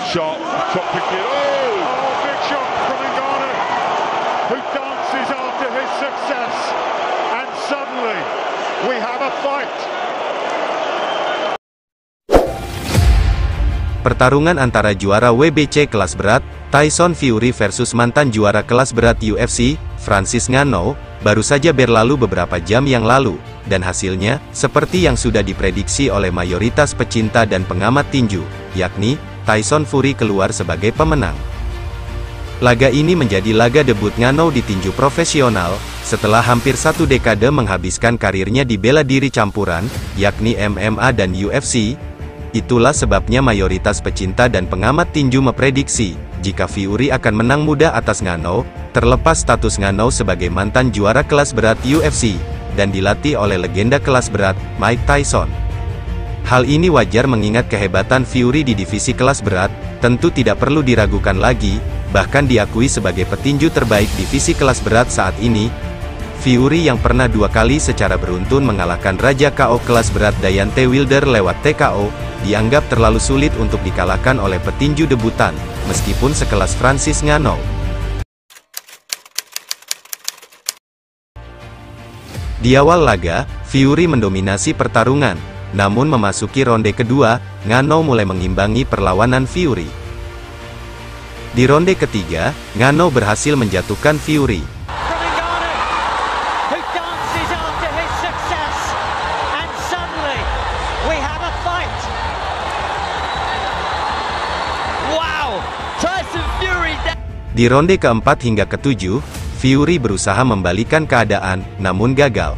shot, top wicket. Oh, big shot from Ngannou, who dances after his success, and suddenly we have a fight. Pertarungan antara juara WBC kelas berat, Tyson Fury versus mantan juara kelas berat UFC, Francis Ngannou, baru saja berlalu beberapa jam yang lalu, dan hasilnya, seperti yang sudah diprediksi oleh mayoritas pecinta dan pengamat tinju, yakni, Tyson Fury keluar sebagai pemenang. Laga ini menjadi laga debut Ngannou di tinju profesional, setelah hampir satu dekade menghabiskan karirnya di bela diri campuran, yakni MMA dan UFC. Itulah sebabnya mayoritas pecinta dan pengamat tinju memprediksi, jika Fury akan menang mudah atas Ngannou, terlepas status Ngannou sebagai mantan juara kelas berat UFC, dan dilatih oleh legenda kelas berat, Mike Tyson. Hal ini wajar mengingat kehebatan Fury di divisi kelas berat, tentu tidak perlu diragukan lagi, bahkan diakui sebagai petinju terbaik divisi kelas berat saat ini. Fury yang pernah dua kali secara beruntun mengalahkan Raja KO kelas berat Deontay Wilder lewat TKO, dianggap terlalu sulit untuk dikalahkan oleh petinju debutan, meskipun sekelas Francis Ngannou. Di awal laga, Fury mendominasi pertarungan, namun memasuki ronde kedua, Ngannou mulai mengimbangi perlawanan Fury. Di ronde ketiga, Ngannou berhasil menjatuhkan Fury. Di ronde keempat hingga ketujuh, Fury berusaha membalikan keadaan, namun gagal.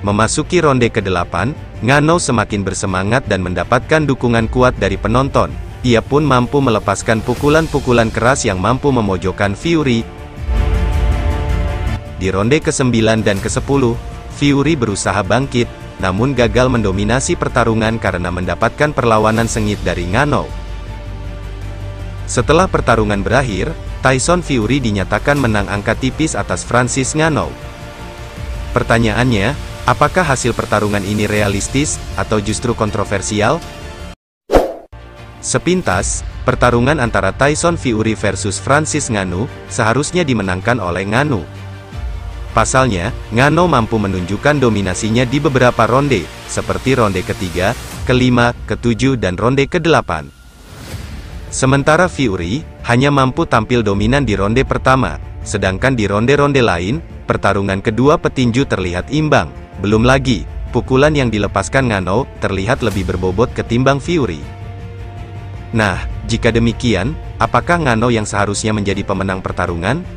Memasuki ronde ke-8, Ngannou semakin bersemangat dan mendapatkan dukungan kuat dari penonton. Ia pun mampu melepaskan pukulan-pukulan keras yang mampu memojokkan Fury. Di ronde ke-9 dan ke-10, Fury berusaha bangkit, namun gagal mendominasi pertarungan karena mendapatkan perlawanan sengit dari Ngannou. Setelah pertarungan berakhir, Tyson Fury dinyatakan menang angka tipis atas Francis Ngannou. Pertanyaannya, apakah hasil pertarungan ini realistis, atau justru kontroversial? Sepintas, pertarungan antara Tyson Fury versus Francis Ngannou, seharusnya dimenangkan oleh Ngannou. Pasalnya, Ngannou mampu menunjukkan dominasinya di beberapa ronde, seperti ronde ketiga, kelima, ketujuh dan ronde ke-8. Sementara Fury, hanya mampu tampil dominan di ronde pertama, sedangkan di ronde-ronde lain, pertarungan kedua petinju terlihat imbang. Belum lagi, pukulan yang dilepaskan Ngannou, terlihat lebih berbobot ketimbang Fury. Nah, jika demikian, apakah Ngannou yang seharusnya menjadi pemenang pertarungan?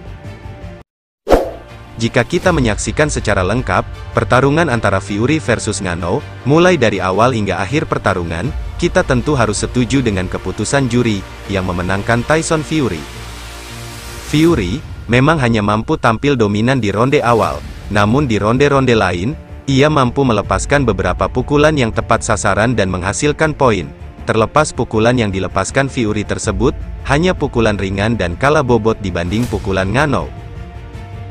Jika kita menyaksikan secara lengkap, pertarungan antara Fury versus Ngannou, mulai dari awal hingga akhir pertarungan, kita tentu harus setuju dengan keputusan juri, yang memenangkan Tyson Fury. Fury, memang hanya mampu tampil dominan di ronde awal, namun di ronde-ronde lain, ia mampu melepaskan beberapa pukulan yang tepat sasaran dan menghasilkan poin. Terlepas pukulan yang dilepaskan Fury tersebut, hanya pukulan ringan dan kalah bobot dibanding pukulan Ngannou.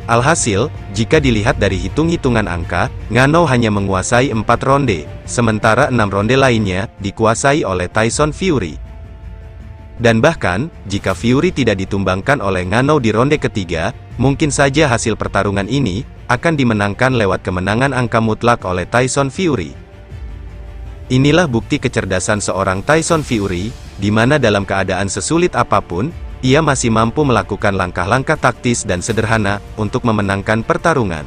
Alhasil, jika dilihat dari hitung-hitungan angka, Ngannou hanya menguasai 4 ronde, sementara 6 ronde lainnya, dikuasai oleh Tyson Fury. Dan bahkan, jika Fury tidak ditumbangkan oleh Ngannou di ronde ketiga, mungkin saja hasil pertarungan ini, akan dimenangkan lewat kemenangan angka mutlak oleh Tyson Fury. Inilah bukti kecerdasan seorang Tyson Fury, di mana dalam keadaan sesulit apapun, ia masih mampu melakukan langkah-langkah taktis dan sederhana, untuk memenangkan pertarungan.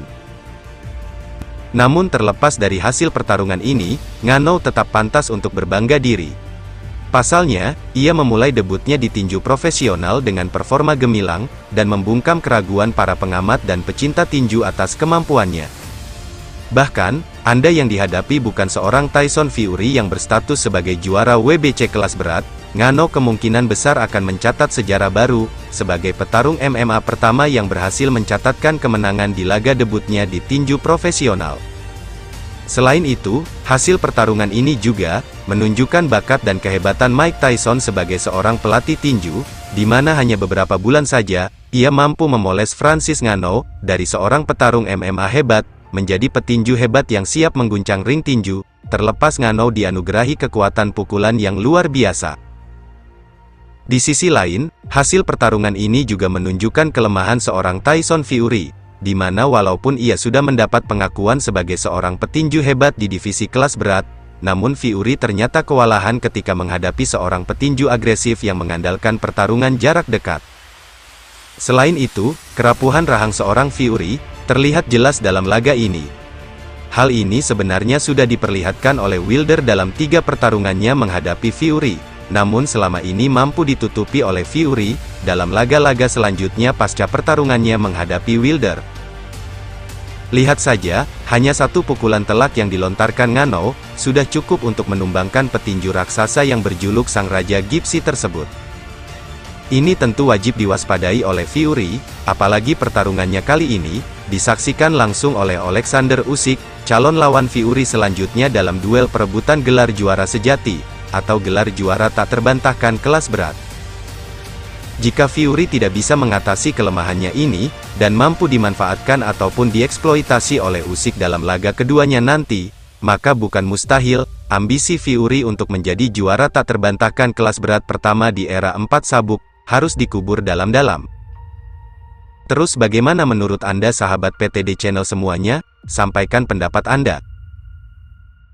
Namun terlepas dari hasil pertarungan ini, Ngannou tetap pantas untuk berbangga diri. Pasalnya, ia memulai debutnya di tinju profesional dengan performa gemilang, dan membungkam keraguan para pengamat dan pecinta tinju atas kemampuannya. Bahkan, Anda yang dihadapi bukan seorang Tyson Fury yang berstatus sebagai juara WBC kelas berat, Ngannou kemungkinan besar akan mencatat sejarah baru, sebagai petarung MMA pertama yang berhasil mencatatkan kemenangan di laga debutnya di tinju profesional. Selain itu, hasil pertarungan ini juga menunjukkan bakat dan kehebatan Mike Tyson sebagai seorang pelatih tinju, di mana hanya beberapa bulan saja, ia mampu memoles Francis Ngannou, dari seorang petarung MMA hebat, menjadi petinju hebat yang siap mengguncang ring tinju, terlepas Ngannou dianugerahi kekuatan pukulan yang luar biasa. Di sisi lain, hasil pertarungan ini juga menunjukkan kelemahan seorang Tyson Fury, di mana walaupun ia sudah mendapat pengakuan sebagai seorang petinju hebat di divisi kelas berat, namun Fury ternyata kewalahan ketika menghadapi seorang petinju agresif yang mengandalkan pertarungan jarak dekat. Selain itu, kerapuhan rahang seorang Fury terlihat jelas dalam laga ini. Hal ini sebenarnya sudah diperlihatkan oleh Wilder dalam 3 pertarungannya menghadapi Fury, namun selama ini mampu ditutupi oleh Fury dalam laga-laga selanjutnya pasca pertarungannya menghadapi Wilder. Lihat saja, hanya 1 pukulan telak yang dilontarkan Ngannou sudah cukup untuk menumbangkan petinju raksasa yang berjuluk Sang Raja Gipsy tersebut. Ini tentu wajib diwaspadai oleh Fury, apalagi pertarungannya kali ini disaksikan langsung oleh Alexander Usyk, calon lawan Fury selanjutnya dalam duel perebutan gelar juara sejati, atau gelar juara tak terbantahkan kelas berat. Jika Fury tidak bisa mengatasi kelemahannya ini, dan mampu dimanfaatkan ataupun dieksploitasi oleh Usyk dalam laga keduanya nanti, maka bukan mustahil, ambisi Fury untuk menjadi juara tak terbantahkan kelas berat pertama di era 4 sabuk, harus dikubur dalam-dalam. Terus bagaimana menurut Anda sahabat PTD Channel semuanya? Sampaikan pendapat Anda.